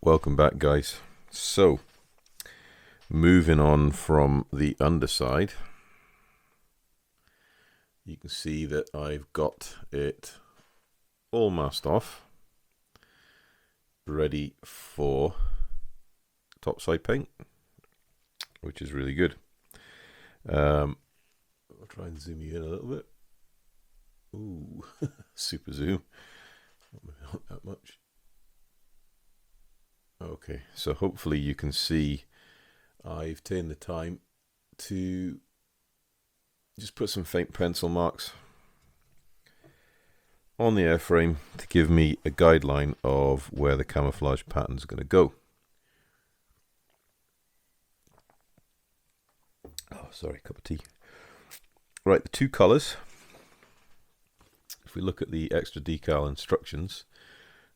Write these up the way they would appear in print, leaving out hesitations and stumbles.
Welcome back, guys. So, moving on from the underside, you can see that I've got it all masked off, ready for topside paint, which is really good. I'll try and zoom you in a little bit. Ooh, super zoom. Not that much. Okay, so hopefully you can see I've taken the time to just put some faint pencil marks on the airframe to give me a guideline of where the camouflage pattern is going to go. Oh, sorry, cup of tea. Right, the two colors. If we look at the extra decal instructions,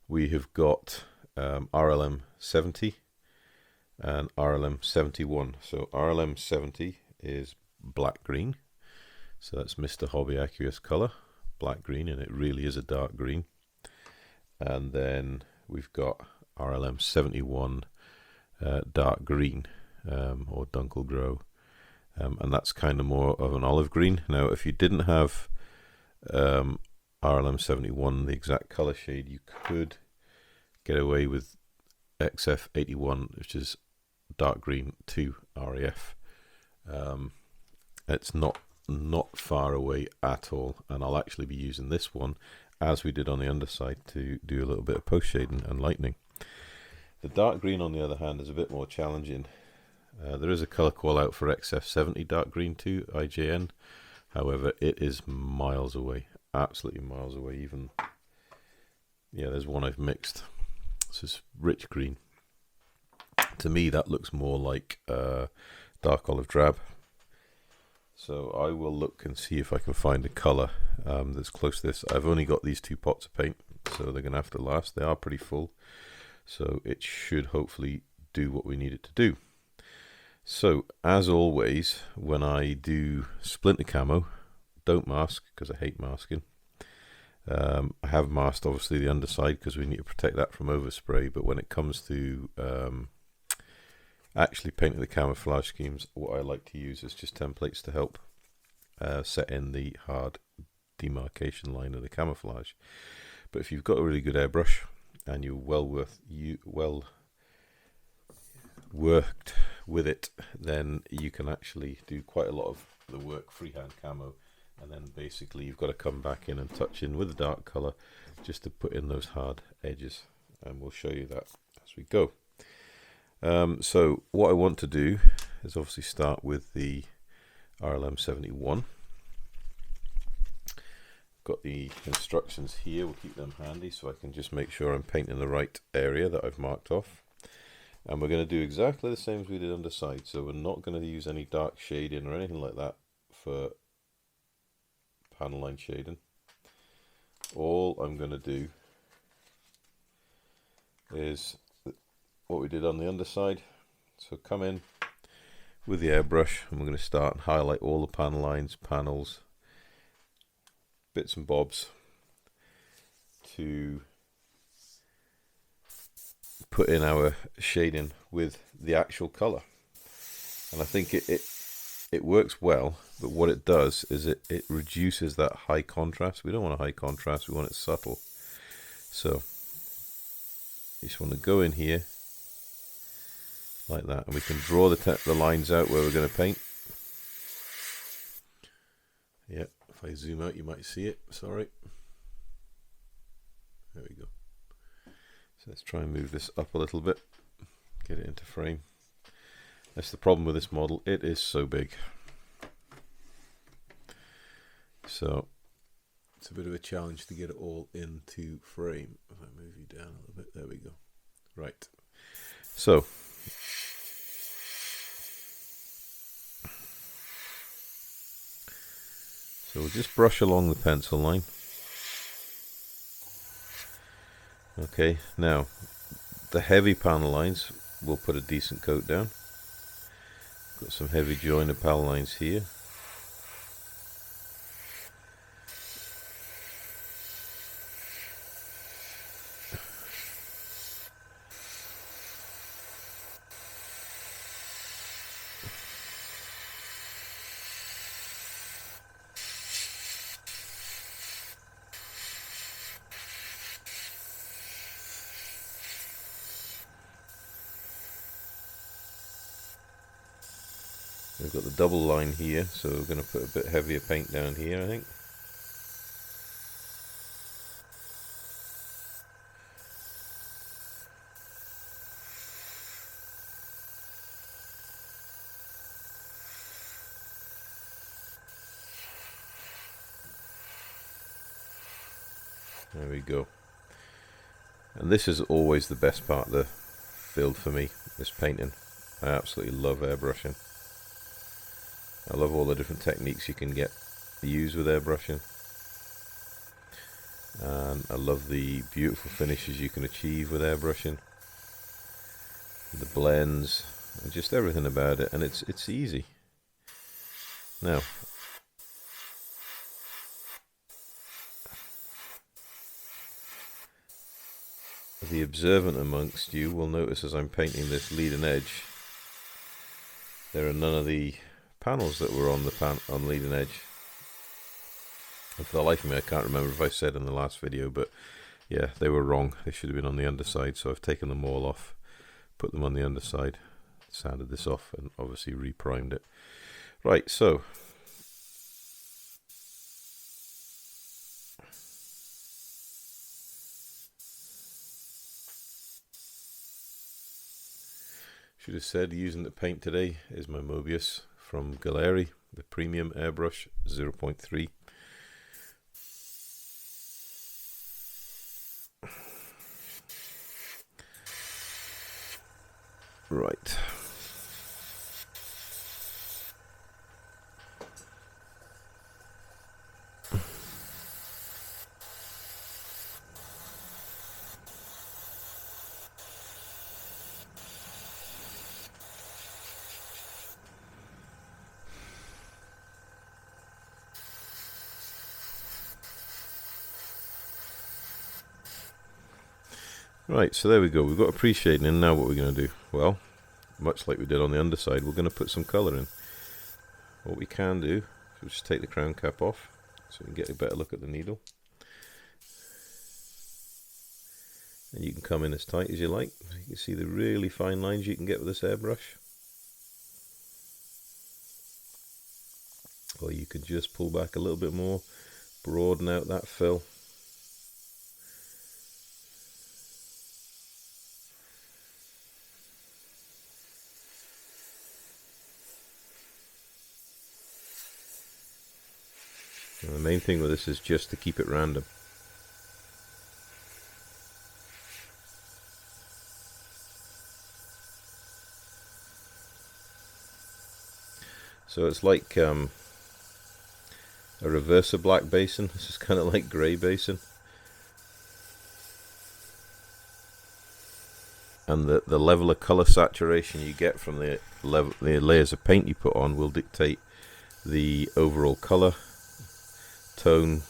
we have got RLM 70 and RLM 71. So RLM 70 is black green. So that's Mr. Hobby Aqueous color, black green, and it really is a dark green. And then we've got RLM 71 dark green or Dunkelgrau. And that's kind of more of an olive green. Now, if you didn't have RLM 71, the exact color shade, you could get away with XF 81, which is dark green to RAF. It's not far away at all, and I'll actually be using this one as we did on the underside to do a little bit of post shading and lightening. The dark green, on the other hand, is a bit more challenging. There is a color call out for XF 70 dark green to IJN. However, it is miles away, absolutely miles away. Even, yeah, there's one I've mixed. This is rich green. To me, that looks more like dark olive drab. So I will look and see if I can find a color that's close to this. I've only got these two pots of paint, so they're going to have to last. They are pretty full, so it should hopefully do what we need it to do. So, as always, when I do Splinter Camo, don't mask because I hate masking. I have masked obviously the underside because we need to protect that from overspray, but when it comes to actually painting the camouflage schemes, what I like to use is just templates to help set in the hard demarcation line of the camouflage. But if you've got a really good airbrush and you're well worked with it, then you can actually do quite a lot of the work freehand camo, and then basically you've got to come back in and touch in with the dark color just to put in those hard edges, and we'll show you that as we go. So what I want to do is obviously start with the RLM 71. Got the instructions here, we'll keep them handy so I can just make sure I'm painting the right area that I've marked off. And we're going to do exactly the same as we did underside, so we're not going to use any dark shading or anything like that for panel line shading. All I'm going to do is what we did on the underside. So come in with the airbrush and we're going to start and highlight all the panel lines, panels, bits and bobs to put in our shading with the actual color. And I think it works well, but what it does is it reduces that high contrast. We don't want a high contrast, we want it subtle. So you just want to go in here like that, and we can draw the lines out where we're going to paint. Yeah, if I zoom out you might see it, sorry. There we go. So let's try and move this up a little bit, get it into frame. That's the problem with this model, it is so big. So it's a bit of a challenge to get it all into frame. If I move you down a little bit, there we go. Right. So we'll just brush along the pencil line. Okay, now the heavy panel lines, we'll put a decent coat down. Got some heavy jointed panel lines here. We've got the double line here, so we're going to put a bit heavier paint down here, I think. There we go. And this is always the best part of the build for me, this painting. I absolutely love airbrushing. I love all the different techniques you can use with airbrushing. And I love the beautiful finishes you can achieve with airbrushing. The blends, and just everything about it, and it's easy. Now, the observant amongst you will notice as I'm painting this leading edge, there are none of the panels that were on the leading edge. And for the life of me, I can't remember if I said in the last video, but yeah, they were wrong. They should have been on the underside, so I've taken them all off, put them on the underside, sanded this off, and obviously reprimed it. Right, so should have said using the paint today is my Mobius from Galeri, the premium airbrush 0.3. Right. Right, so there we go. We've got a pre-shading in. Now what we're going to do? Well, much like we did on the underside, we're going to put some colour in. What we can do is we'll just take the crown cap off so we can get a better look at the needle. And you can come in as tight as you like. You can see the really fine lines you can get with this airbrush. Or you could just pull back a little bit more, broaden out that fill. And the main thing with this is just to keep it random. So it's like a reverser black basin. This is kind of like grey basin. And the level of colour saturation you get from the layers of paint you put on will dictate the overall colour, tone,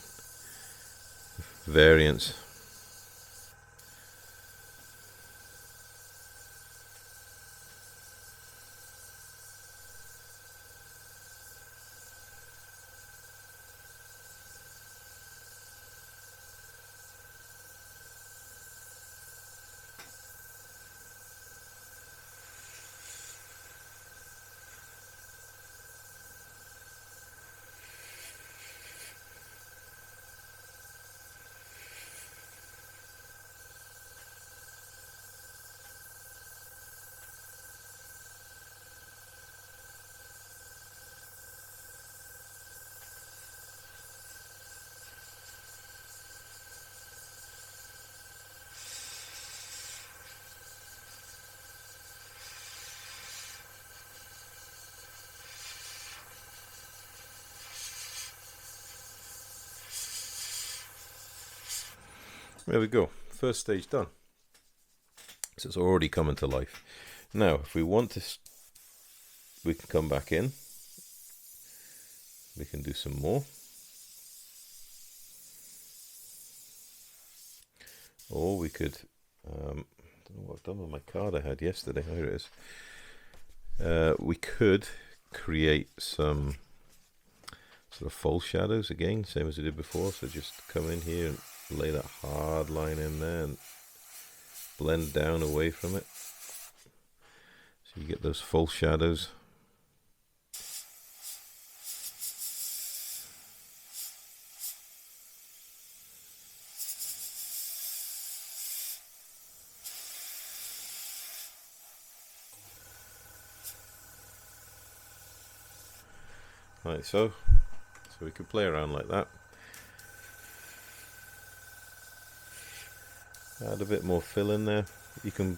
variance. There we go, first stage done. So it's already coming to life. Now if we want to, we can come back in, we can do some more, or we could I don't know what I've done with my card I had yesterday. Here it is. We could create some sort of false shadows again, same as we did before. So just come in here and lay that hard line in there and blend down away from it, so you get those false shadows. like so. So we can play around like that. Add a bit more fill in there. You can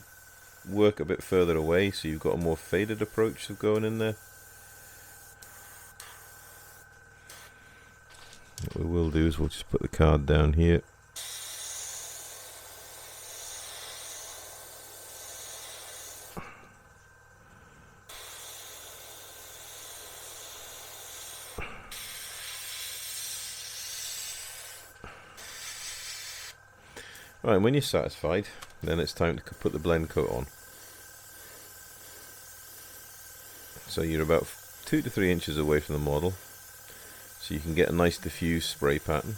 work a bit further away, so you've got a more faded approach of going in there. What we will do is we'll just put the card down here. Right, and when you're satisfied, then it's time to put the blend coat on. So you're about 2 to 3 inches away from the model, so you can get a nice diffuse spray pattern.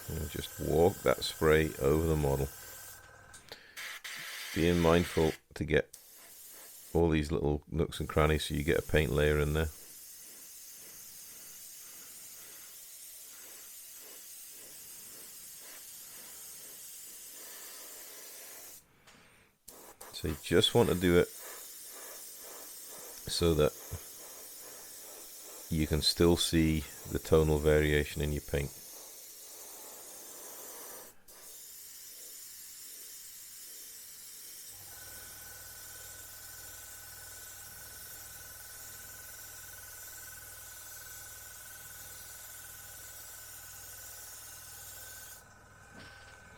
And just walk that spray over the model, being mindful to get all these little nooks and crannies so you get a paint layer in there. So you just want to do it so that you can still see the tonal variation in your paint.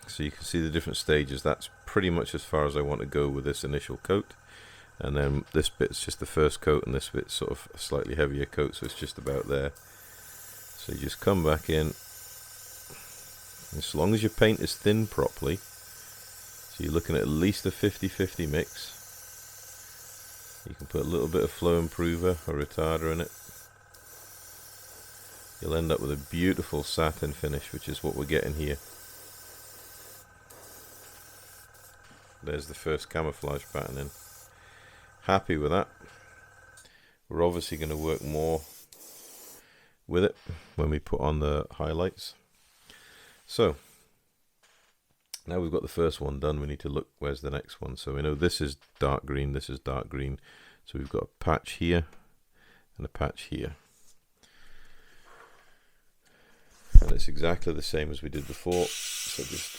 So you can see the different stages. That's pretty much as far as I want to go with this initial coat. And then this bit's just the first coat, and this bit's sort of a slightly heavier coat, so it's just about there. So you just come back in. As long as your paint is thin properly, so you're looking at least a 50-50 mix. You can put a little bit of flow improver or retarder in it. You'll end up with a beautiful satin finish, which is what we're getting here. There's the first camouflage pattern in. Happy with that. We're obviously going to work more with it when we put on the highlights. So now we've got the first one done, we need to look where's the next one. So we know this is dark green, this is dark green. So we've got a patch here and a patch here. And it's exactly the same as we did before. So just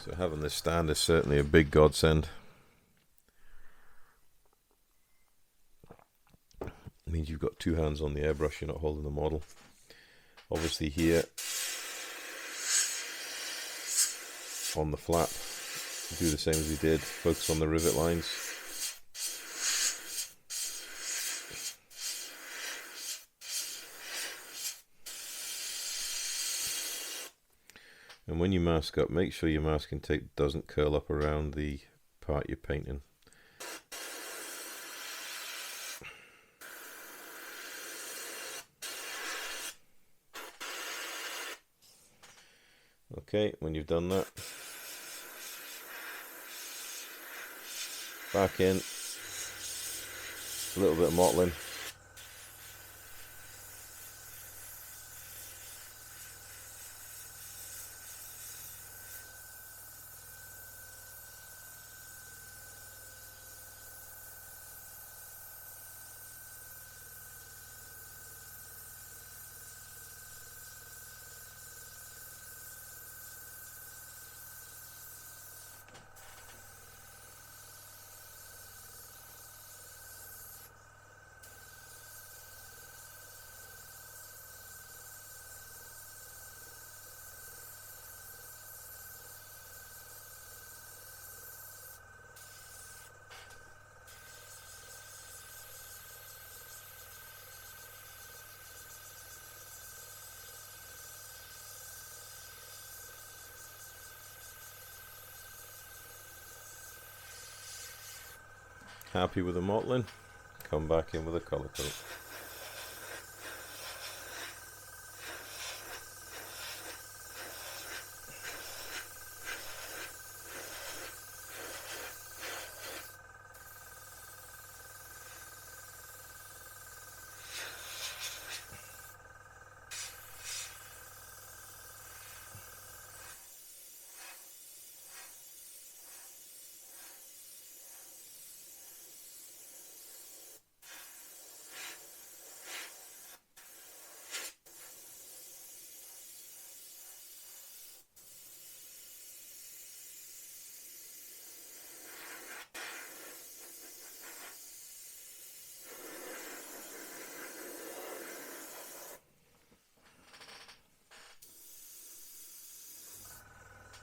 So having this stand is certainly a big godsend. It means you've got two hands on the airbrush, you're not holding the model. Obviously here on the flap, do the same as we did, focus on the rivet lines. And when you mask up, make sure your masking tape doesn't curl up around the part you're painting. Okay, when you've done that, back in, a little bit of mottling. Happy with the mottling? Come back in with a colour coat.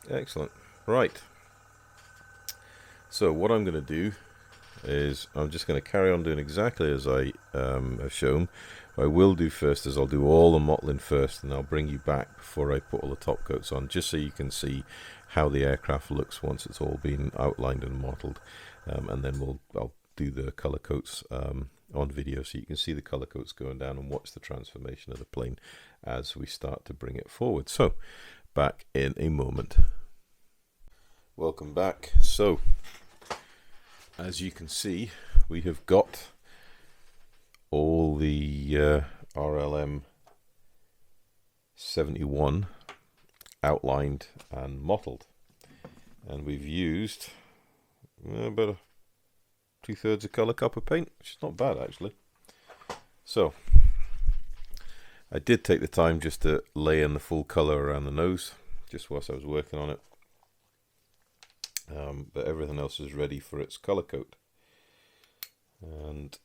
Excellent. Right. So what I'm going to do is I'm just going to carry on doing exactly as I have shown. What I will do first is I'll do all the mottling first, and I'll bring you back before I put all the top coats on, just so you can see how the aircraft looks once it's all been outlined and mottled, and then I'll do the color coats on video, so you can see the color coats going down and watch the transformation of the plane as we start to bring it forward. So back in a moment. Welcome back. So as you can see, we have got all the RLM 71 outlined and mottled, and we've used about 2/3 of colour copper paint, which is not bad actually. So I did take the time just to lay in the full colour around the nose just whilst I was working on it. But everything else is ready for its colour coat, and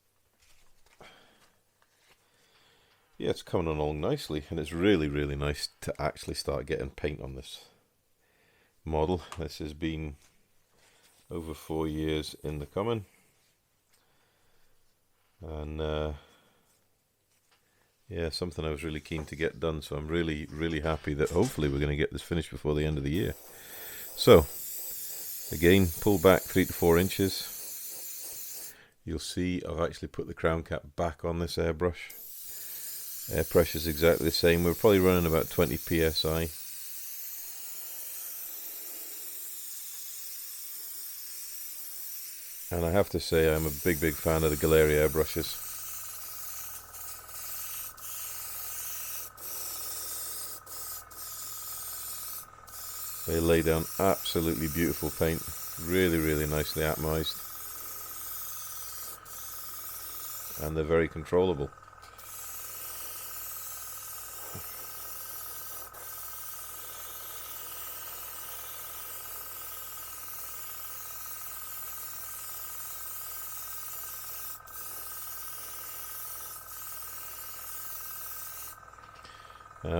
yeah, it's coming along nicely, and it's really nice to actually start getting paint on this model. This has been over 4 years in the coming, and yeah, something I was really keen to get done, so I'm really happy that hopefully we're going to get this finished before the end of the year. So again, pull back 3 to 4 inches. You'll see I've actually put the crown cap back on this airbrush. Air pressure is exactly the same. We're probably running about 20 psi. And I have to say I'm a big fan of the Galleria airbrushes. They lay down absolutely beautiful paint, really nicely atomized, and they're very controllable.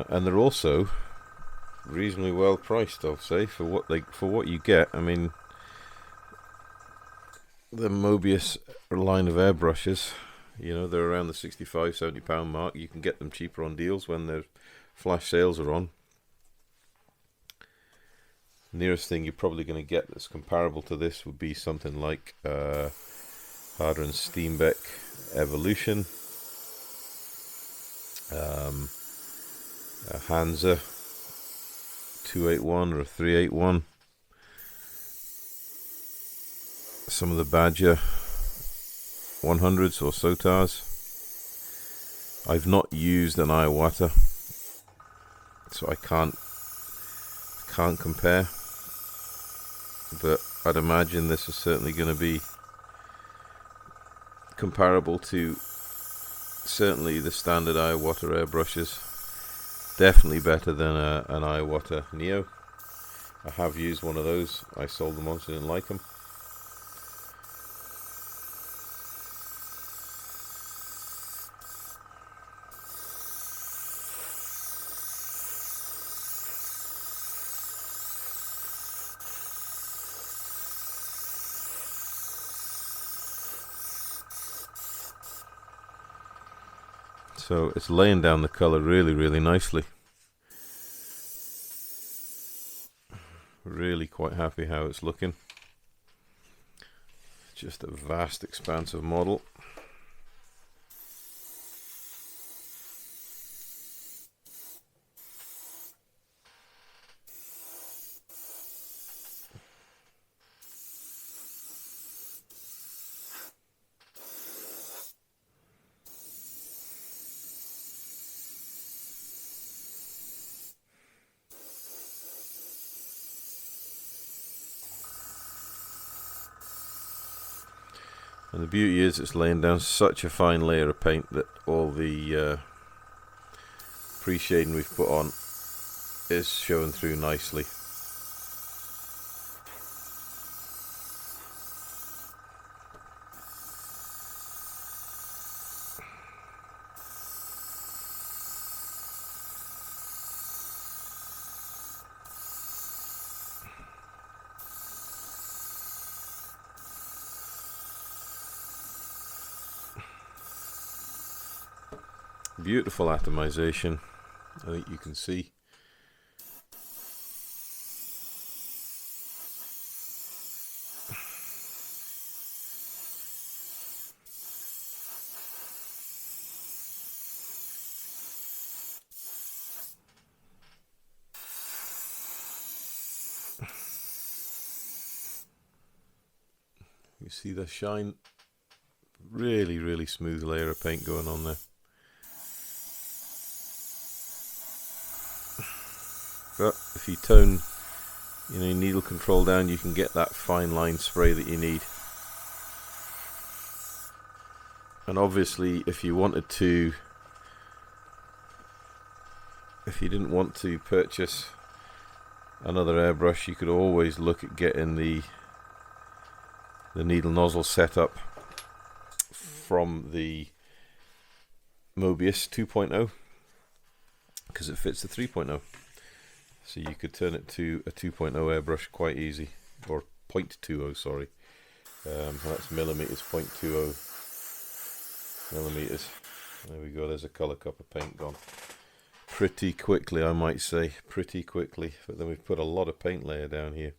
And they're also reasonably well priced, I'll say, for what you get. I mean, the Mobius line of airbrushes, you know, they're around the £65–70 mark. You can get them cheaper on deals when their flash sales are on. Nearest thing you're probably going to get that's comparable to this would be something like Harder and Steenbeck Evolution, a Hansa 281 or a 381, some of the Badger 100s or SOTARs. I've not used an Hiawatha, so I can't compare, but I'd imagine this is certainly going to be comparable to certainly the standard Hiawatha airbrushes. Definitely better than an Hiawatha Neo. I have used one of those. I sold them once, I didn't like them. So it's laying down the colour really nicely. Really quite happy how it's looking. just a vast expanse of model. And the beauty is it's laying down such a fine layer of paint that all the pre-shading we've put on is showing through nicely. Beautiful atomization, I think you can see. You see the shine, really smooth layer of paint going on there. But if you tone, your needle control down, you can get that fine line spray that you need. And obviously, if you didn't want to purchase another airbrush, you could always look at getting the needle nozzle set up from the Mobius 2.0 because it fits the 3.0. So you could turn it to a 2.0 airbrush quite easy, or 0.20, sorry. That's millimeters, 0.20 millimeters. There we go, there's a colour cup of paint gone. Pretty quickly, I might say, pretty quickly. But then we've put a lot of paint layer down here.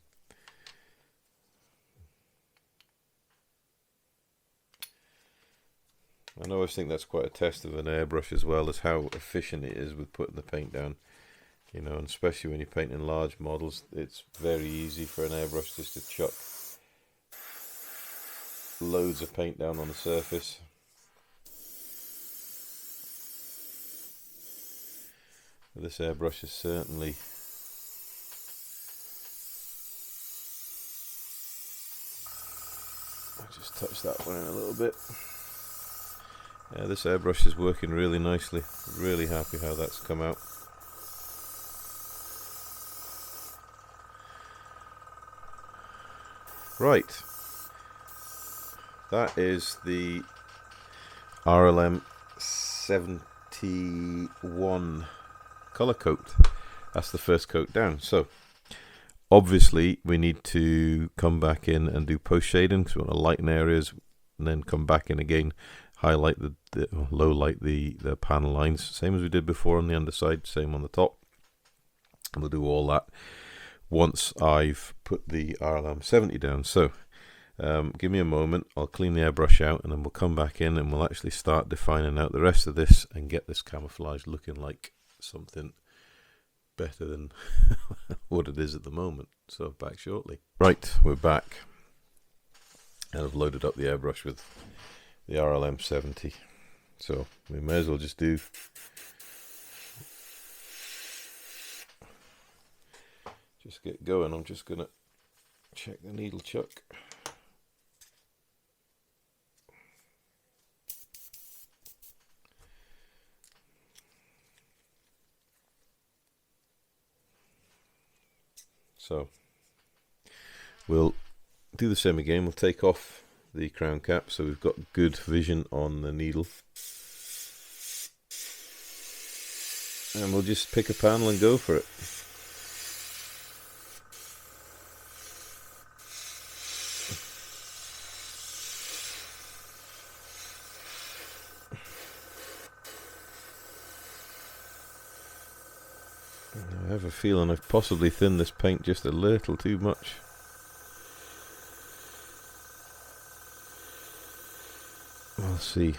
I always think that's quite a test of an airbrush as well, as how efficient it is with putting the paint down. And especially when you're painting large models, it's very easy for an airbrush just to chuck loads of paint down on the surface. This airbrush is certainly I'll just touch that one in a little bit. Yeah, this airbrush is working really nicely. Really happy how that's come out. Right, that is the RLM 71 colour coat. That's the first coat down. So obviously we need to come back in and do post shading because we want to lighten areas, and then come back in again, highlight low light the panel lines, same as we did before on the underside, same on the top. And we'll do all that once I've put the RLM 70 down. So give me a moment, I'll clean the airbrush out, and then we'll come back in and we'll actually start defining out the rest of this and get this camouflage looking like something better than what it is at the moment. So back shortly. Right, we're back, and I've loaded up the airbrush with the RLM 70. So we may as well just get going. I'm just gonna check the needle chuck. So we'll do the same again. We'll take off the crown cap so we've got good vision on the needle, and we'll just pick a panel and go for it. I have a feeling I've possibly thinned this paint just a little too much. we'll see.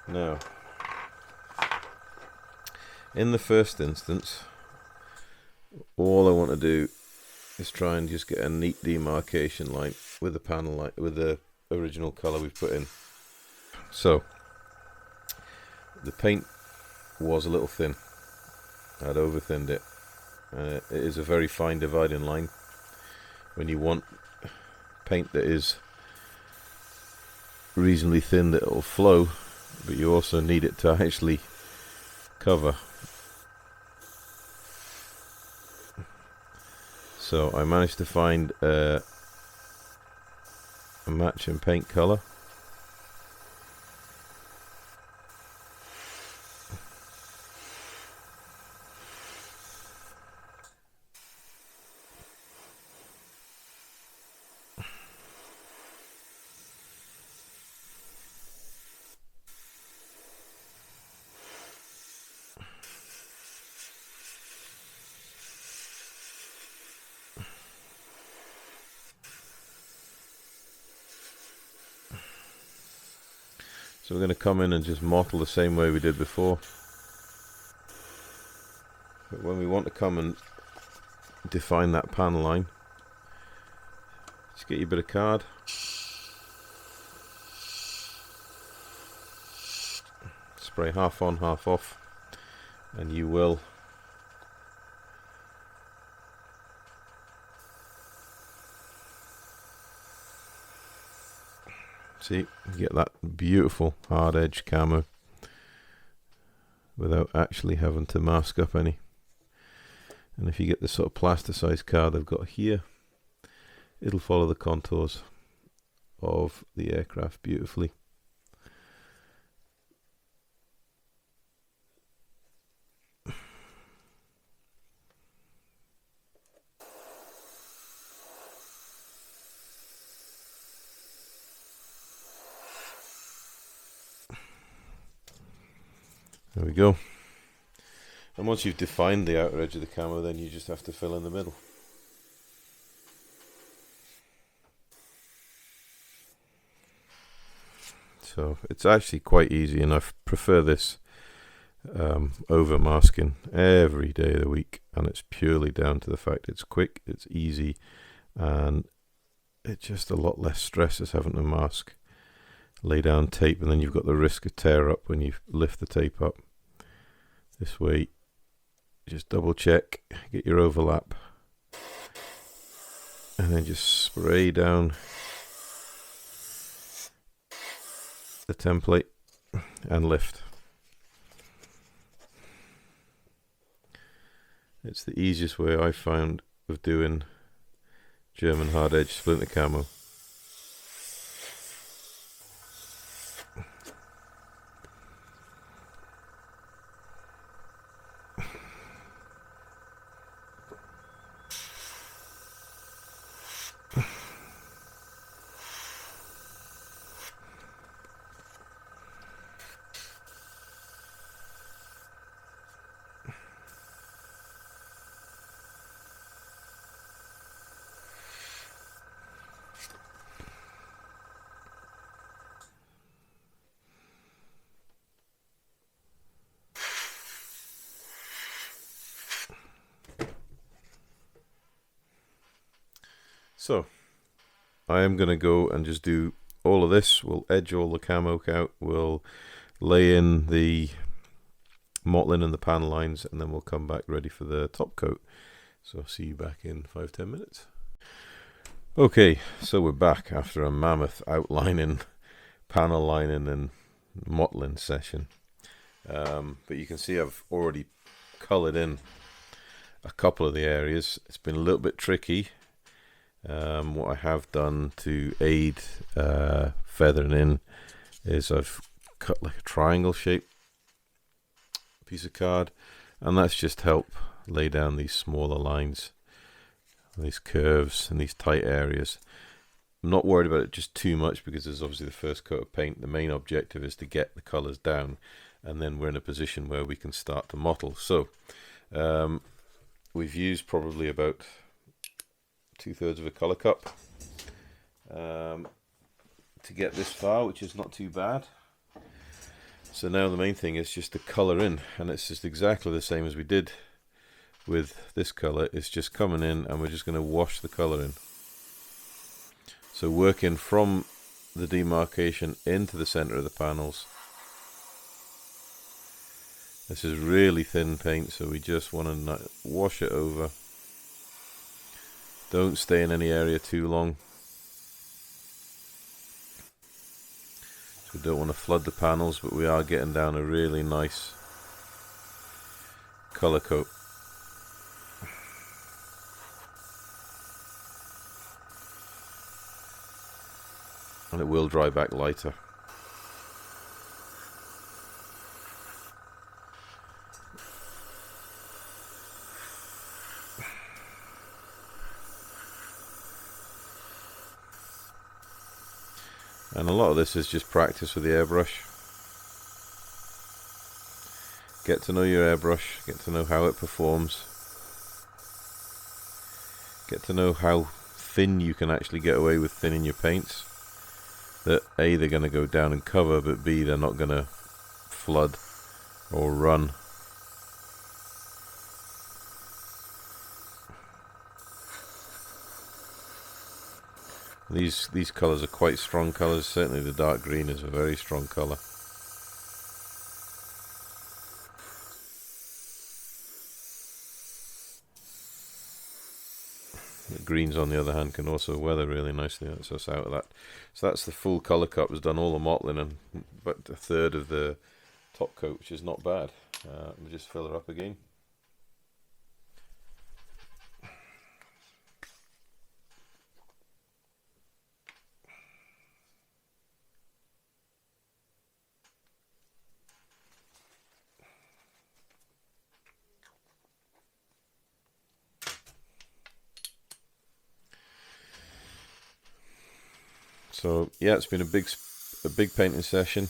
Now, in the first instance, all I want to do is try and just get a neat demarcation line with the panel line, with the original colour we've put in. So, the paint was a little thin. I'd over thinned it. It is a very fine dividing line when you want paint that is reasonably thin that it will flow, but you also need it to actually cover. So I managed to find a matching paint colour. So we're going to come in and just mottle the same way we did before. But when we want to come and define that panel line, just get your bit of card. Spray half on, half off, and you will see, you get that beautiful hard edge camo without actually having to mask up any. And if you get the sort of plasticized card I've got here, it'll follow the contours of the aircraft beautifully. There we go. And once you've defined the outer edge of the camo, then you just have to fill in the middle. So it's actually quite easy, and I prefer this over masking every day of the week, and it's purely down to the fact it's quick, it's easy, and it's just a lot less stress as having to mask. Lay down tape, and then you've got the risk of tear up when you lift the tape up. This way, just double check, get your overlap, and then just spray down the template and lift. It's the easiest way I found of doing German hard edge splinter camo. So I am going to go and just do all of this. We'll edge all the camo out, we'll lay in the mottling and the panel lines, and then we'll come back ready for the top coat. So I'll see you back in 5-10 minutes. Okay, so we're back after a mammoth outlining, panel lining and mottling session. But you can see I've already coloured in a couple of the areas. It's been a little bit tricky. What I have done to aid feathering in is I've cut like a triangle shape piece of card, and that's just help lay down these smaller lines, these curves and these tight areas. I'm not worried about it just too much because it's obviously the first coat of paint. The main objective is to get the colours down, and then we're in a position where we can start to mottle. So we've used probably about 2/3 of a colour cup to get this far, which is not too bad. So now the main thing is just to colour in, and it's just exactly the same as we did with this colour. It's just coming in and we're just going to wash the colour in. So working from the demarcation into the centre of the panels. This is really thin paint, so we just want to wash it over. Don't stay in any area too long. So we don't want to flood the panels, but we are getting down a really nice colour coat. And it will dry back lighter. And a lot of this is just practice with the airbrush. Get to know your airbrush, get to know how it performs. Get to know how thin you can actually get away with thinning your paints. That A, they're going to go down and cover, but B, they're not going to flood or run. These colours are quite strong colours. Certainly the dark green is a very strong colour. The greens, on the other hand, can also weather really nicely. That's us out of that. So that's the full colour cup. Has done all the mottling and about 1/3 of the top coat, which is not bad. We'll just fill her up again. So yeah, it's been a big painting session.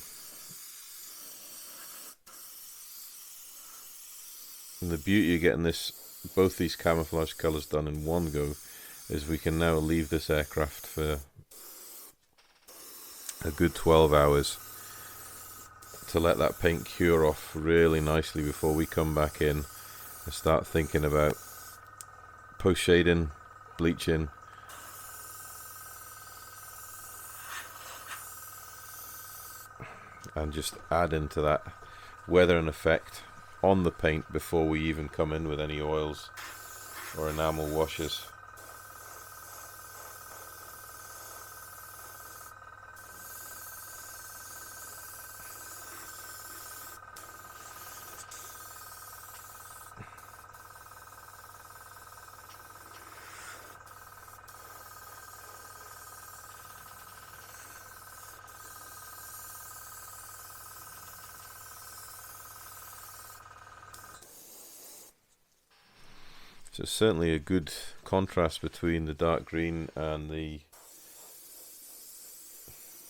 And the beauty of getting both these camouflage colours done in one go is we can now leave this aircraft for a good 12 hours to let that paint cure off really nicely before we come back in and start thinking about post shading, bleaching. And just add into that weather and effect on the paint before we even come in with any oils or enamel washes. So it's certainly a good contrast between the dark green and the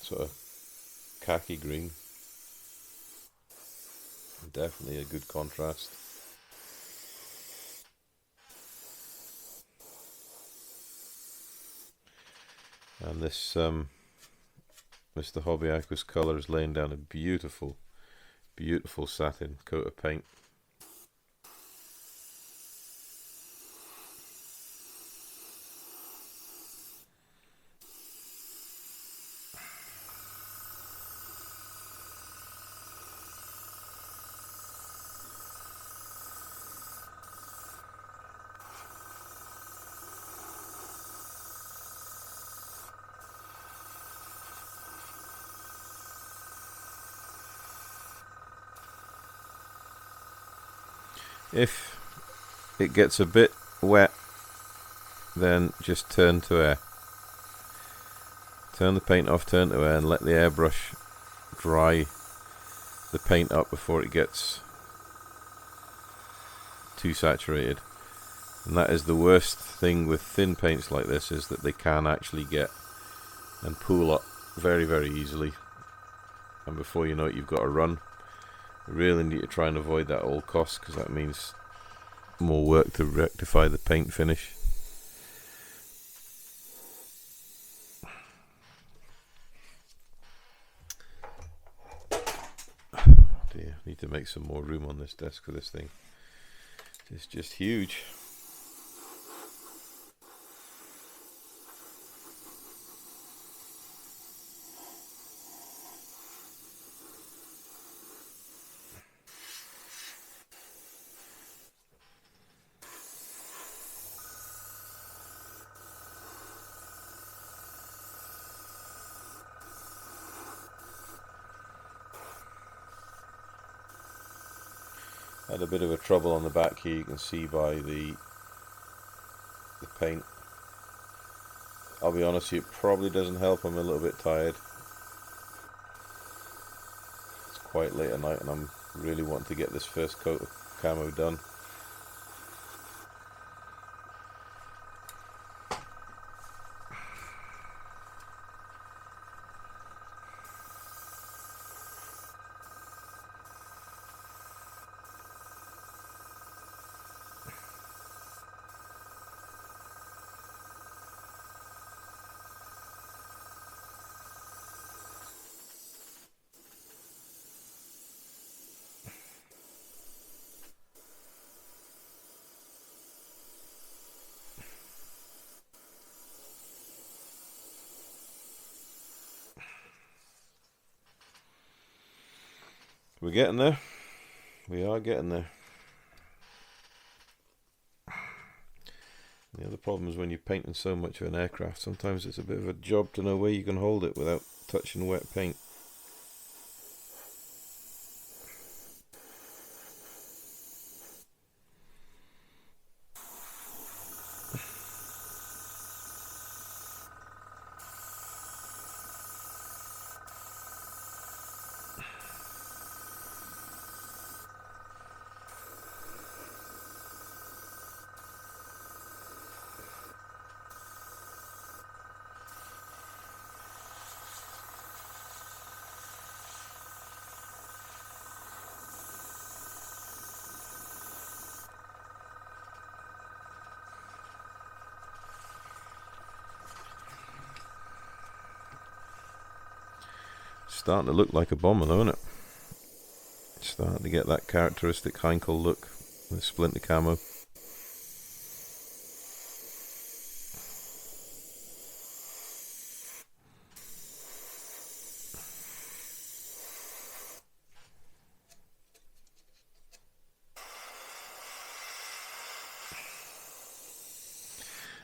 sort of khaki green. Definitely a good contrast. And this Mr. Hobby Aqua's colour is laying down a beautiful, beautiful satin coat of paint. If it gets a bit wet, then just turn to air. Turn the paint off, turn to air, and let the airbrush dry the paint up before it gets too saturated. And that is the worst thing with thin paints like this, is that they can actually get and pool up very, very easily, and before you know it, you've got a run. You really need to try and avoid that at all costs, because that means more work to rectify the paint finish. Dear, need to make some more room on this desk for this thing. It's just huge. Had a bit of a trouble on the back here, you can see by the paint. I'll be honest, it probably doesn't help, I'm a little bit tired. It's quite late at night and I'm really wanting to get this first coat of camo done. We're getting there. We are getting there. The other problem is when you're painting so much of an aircraft, sometimes it's a bit of a job to know where you can hold it without touching wet paint. Starting to look like a bomber though, isn't it? It's starting to get that characteristic Heinkel look with Splinter camo.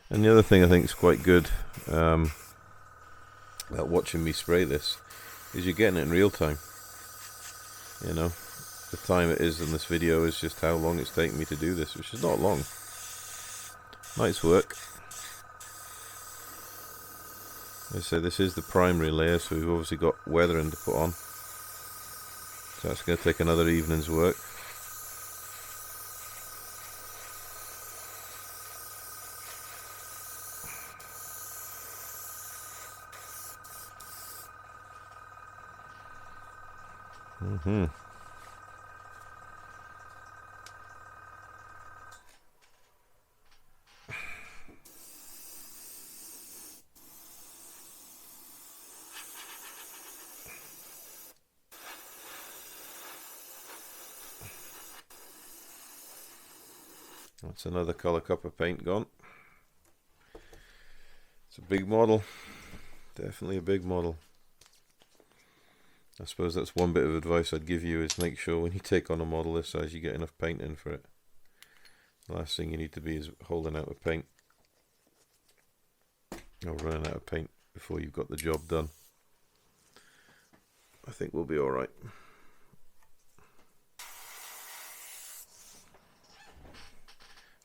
And the other thing I think is quite good about watching me spray this is you're getting it in real time. You know, the time it is in this video is just how long it's taken me to do this, which is not long. Nice work. As I say, this is the primary layer, so we've obviously got weathering to put on. So that's going to take another evening's work. That's another colour cup of paint gone. It's a big model, definitely a big model. I suppose that's one bit of advice I'd give you, is make sure when you take on a model this size you get enough paint in for it. The last thing you need to be is holding out of paint or running out of paint before you've got the job done. I think we'll be alright.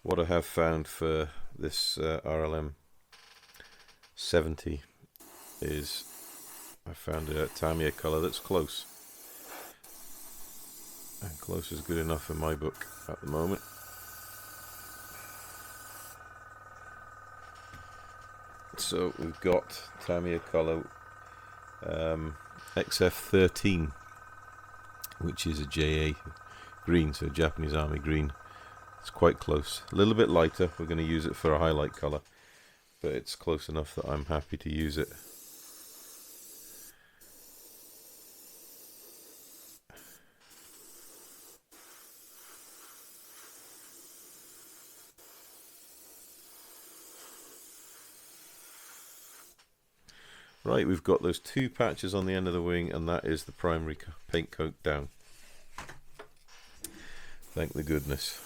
What I have found for this RLM 70 is I found a Tamiya colour that's close. And close is good enough in my book at the moment. So we've got Tamiya color XF13, which is a JA green, so Japanese Army green. It's quite close, a little bit lighter. We're going to use it for a highlight color, but it's close enough that I'm happy to use it. Right, we've got those two patches on the end of the wing, and that is the primary paint coat down. Thank the goodness.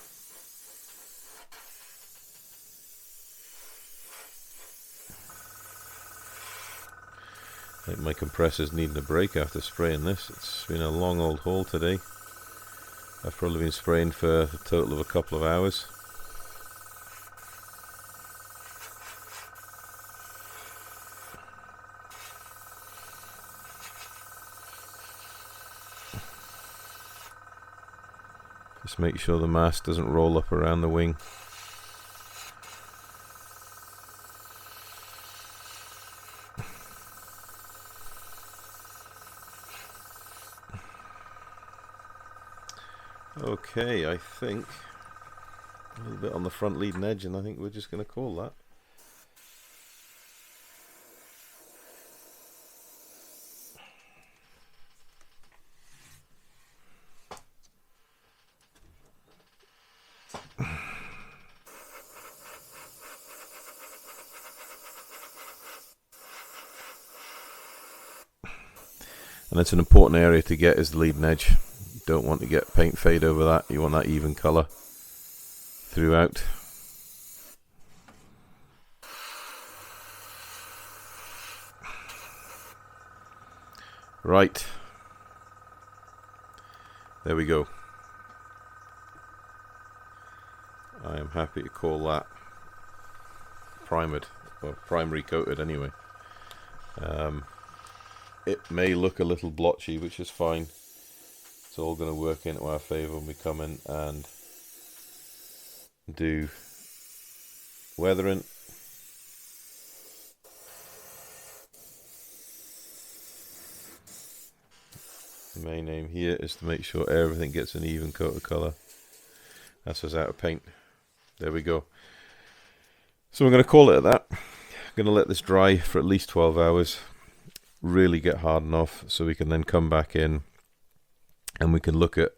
I think my compressor's needing a break after spraying this. It's been a long old haul today. I've probably been spraying for a total of a couple of hours. Just make sure the mask doesn't roll up around the wing. Okay, I think a little bit on the front leading edge, and I think we're just going to call that. And it's an important area to get, is the leading edge. You don't want to get paint fade over that. You want that even colour throughout. Right. There we go. I am happy to call that primed, or primary coated anyway. It may look a little blotchy, which is fine. It's all going to work into our favour when we come in and do weathering. The main aim here is to make sure everything gets an even coat of colour. That's us out of paint. There we go. So I'm going to call it at that. I'm going to let this dry for at least 12 hours. Really get hardened off, so we can then come back in and we can look at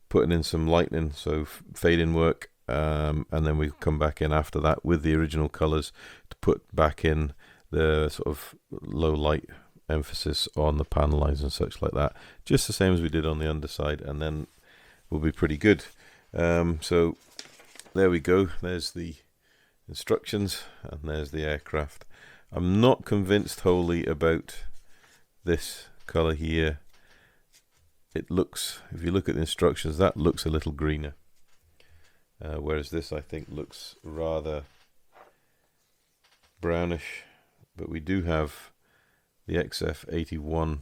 putting in some lightening, so fading work, and then we come back in after that with the original colours to put back in the sort of low light emphasis on the panel lines and such like that, just the same as we did on the underside, and then we'll be pretty good. So there we go. There's the instructions and there's the aircraft. I'm not convinced wholly about this colour here. It looks, if you look at the instructions, that looks a little greener. Whereas this, I think, looks rather brownish. But we do have the XF81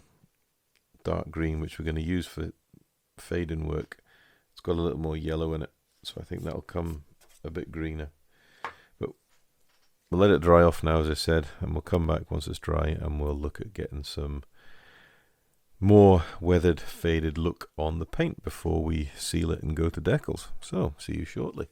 dark green, which we're going to use for fading work. It's got a little more yellow in it, so I think that'll come a bit greener. We'll let it dry off now, as I said, and we'll come back once it's dry and we'll look at getting some more weathered, faded look on the paint before we seal it and go to decals. So, see you shortly.